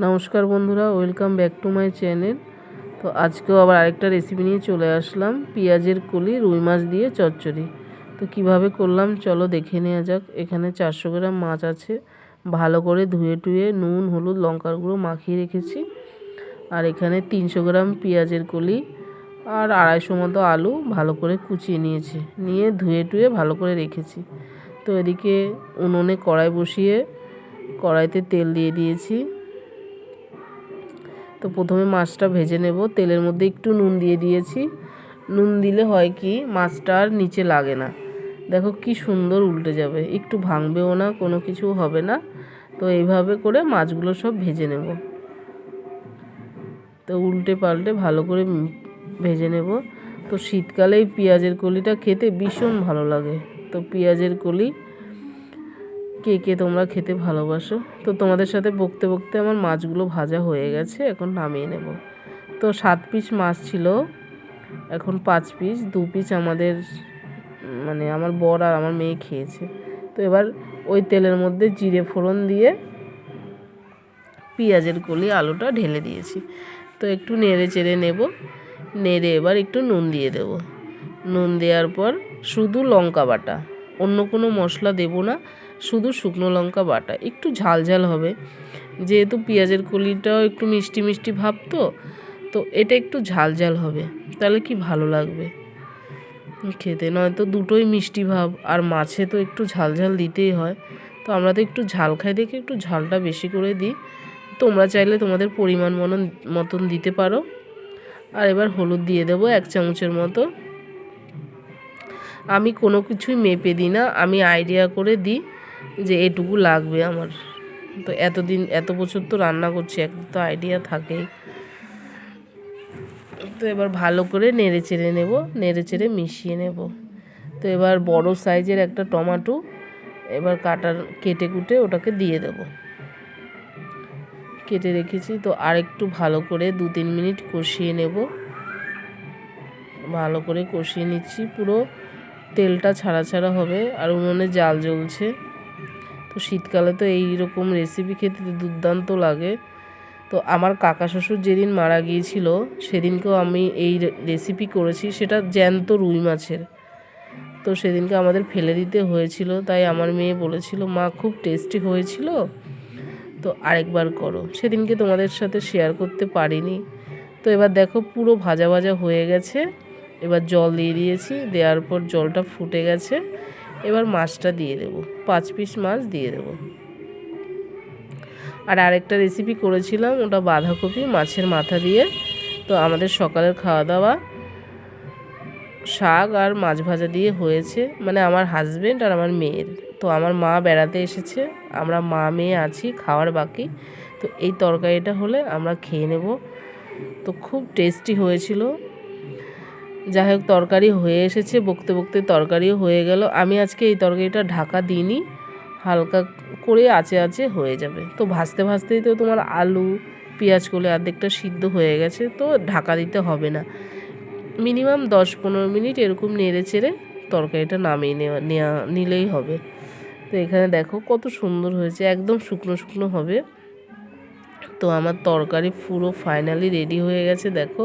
নমস্কার বন্ধুরা, welcome back to my channel. তো আজকেও আবার আরেকটা রেসিপি নিয়ে চলে আসলাম, পেঁয়াজের কলি রুই মাছ দিয়ে চচ্চড়ি। তো কিভাবে করলাম চলো দেখে নেওয়া যাক। এখানে 400 গ্রাম মাছ আছে, ভালো করে ধুয়ে টুয়ে নুন হলুদ লঙ্কার গুঁড়ো মাখিয়ে রেখেছি। আর এখানে 300 গ্রাম পেঁয়াজের কলি আর 250 মতো আলু ভালো করে কুচিয়ে নিয়ে ধুয়ে টুয়ে ভালো করে রেখেছি। তো এদিকে উনুনে কড়াই বসিয়ে কড়াইতে তেল দিয়ে দিয়েছি। তো প্রথমে মাছটা ভেজে নেব। তেলের মধ্যে একটু নুন দিয়ে দিয়েছি। নুন দিলে হয় কি, মাছটা আর নিচে লাগে না। দেখো কি সুন্দর উল্টে যাবে, একটু ভাঙবেও না, কোনো কিছু হবে না। তো এইভাবে করে মাছগুলো সব ভেজে নেব। তো উল্টে পাল্টে ভালো করে ভেজে নেব। তো শীতকালে এই পেঁয়াজের কলিটা খেতে ভীষণ ভালো লাগে। তো পেঁয়াজের কলি কে কে তোমরা খেতে ভালোবাসো। তো তোমাদের সাথে বকতে বকতে আমার মাছগুলো ভাজা হয়ে গেছে, এখন নামিয়ে নেব। তো 7 পিস মাছ ছিল, এখন 5 পিস, 2 পিস আমাদের আমার বর আর আমার মেয়ে খেয়েছে। তো এবার ওই তেলের মধ্যে জিরে ফোড়ন দিয়ে পেঁয়াজের কলি আলুটা ঢেলে দিয়েছি। তো একটু নেড়ে চেড়ে নেব। নেড়ে এবার একটু নুন দিয়ে দেব। নুন দেওয়ার পর শুধু লঙ্কা বাটা, অন্য কোনো মশলা দেব না, শুধু শুকনো লঙ্কা বাটা। একটু ঝাল ঝাল হবে, যেহেতু পেঁয়াজের কলিটাও একটু মিষ্টি মিষ্টি ভাব। তো এটা একটু ঝাল ঝাল হবে, তাহলে কি ভালো লাগবে খেতে। নয়তো দুটোই মিষ্টি ভাব, আর মাছে তো একটু ঝাল ঝাল দিতেই হয়। তো আমরা তো একটু ঝাল খাই দেখে একটু ঝালটা বেশি করে দিই। তোমরা চাইলে তোমাদের পরিমাণ মতন দিতে পারো। আর এবার হলুদ দিয়ে দেবো 1 চামচের মতো। আমি কোনো কিছুই মেপে দিই না, আমি আইডিয়া করে দিই যে এটুকু লাগবে আমার। তো এত বছর তো রান্না করছি, একটা তো আইডিয়া থাকেই। তো এবার ভালো করে নেড়ে চেড়ে নেব, নেড়ে চেড়ে মিশিয়ে নেব। তো এবার বড় সাইজের একটা টমেটো এবার কেটে কুটে ওটাকে দিয়ে দেব। কেটে রেখেছি। তো আর একটু ভালো করে 2-3 মিনিট কষিয়ে নেব। ভালো করে কষিয়ে নিচ্ছি, পুরো তেলটা ছাড়া ছাড়া হবে। আর উনুনে জাল জ্বলছে। তো শীতকালে তো এই রকম রেসিপি খেতে দুর্দান্ত লাগে। তো আমার কাকা শ্বশুর যেদিন মারা গিয়েছিল সেদিনকেও আমি এই রেসিপি করেছি, সেটা জ্যান্ত রুই মাছের। তো সেদিনকে আমাদের ফেলে দিতে হয়েছিল, তাই আমার মেয়ে বলেছিল মা খুব টেস্টি হয়েছিল, তো আরেকবার করো। সেদিনকে তোমাদের সাথে শেয়ার করতে পারিনি। তো এবার দেখো পুরো ভাজা ভাজা হয়ে গেছে। এবার জল দিয়ে দিয়েছি, দেওয়ার পর জলটা ফুটে গেছে। এবার মাছটা দিয়ে দেব, 5 পিস মাছ দিয়ে দেব। আর আরেকটা রেসিপি করেছিলাম, ওটা বাঁধাকপি মাছের মাথা দিয়ে। তো আমাদের সকালের খাওয়া দাওয়া শাক আর মাছ ভাজা দিয়ে হয়েছে, আমার হাজব্যান্ড আর আমার মেয়ের। তো আমার মা বেড়াতে এসেছে, আমরা মা মেয়ে আছি, খাওয়ার বাকি। তো এই তরকারিটা হলে আমরা খেয়ে নেব। তো খুব টেস্টি হয়েছিল। যাই হোক, তরকারি হয়ে এসেছে, বকতে বকতে তরকারিও হয়ে গেল। আমি আজকে এই তরকারিটা ঢাকা দিইনি, হালকা করে আঁচে হয়ে যাবে। তো ভাজতে ভাজতেই তো তোমার আলু পেঁয়াজ কলি অর্ধেকটা সিদ্ধ হয়ে গেছে, তো ঢাকা দিতে হবে না। মিনিমাম 10-15 মিনিট এরকম নেড়ে চেড়ে তরকারিটা নামিয়ে নিলেই হবে। তো এখানে দেখো কত সুন্দর হয়েছে, একদম শুকনো শুকনো হবে। তো আমার তরকারি পুরো ফাইনালি রেডি হয়ে গেছে, দেখো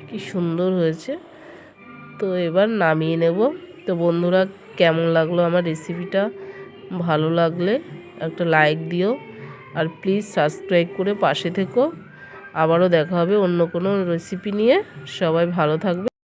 কি সুন্দর হয়েছে। তো এবার নামিয়ে নেব। তো বন্ধুরা, কেমন লাগলো আমার রেসিপিটা? ভালো লাগলে একটা লাইক দিও, আর প্লিজ সাবস্ক্রাইব করে পাশে থেকো। আবারও দেখা হবে অন্য কোনো রেসিপি নিয়ে। সবাই ভালো থাকবে।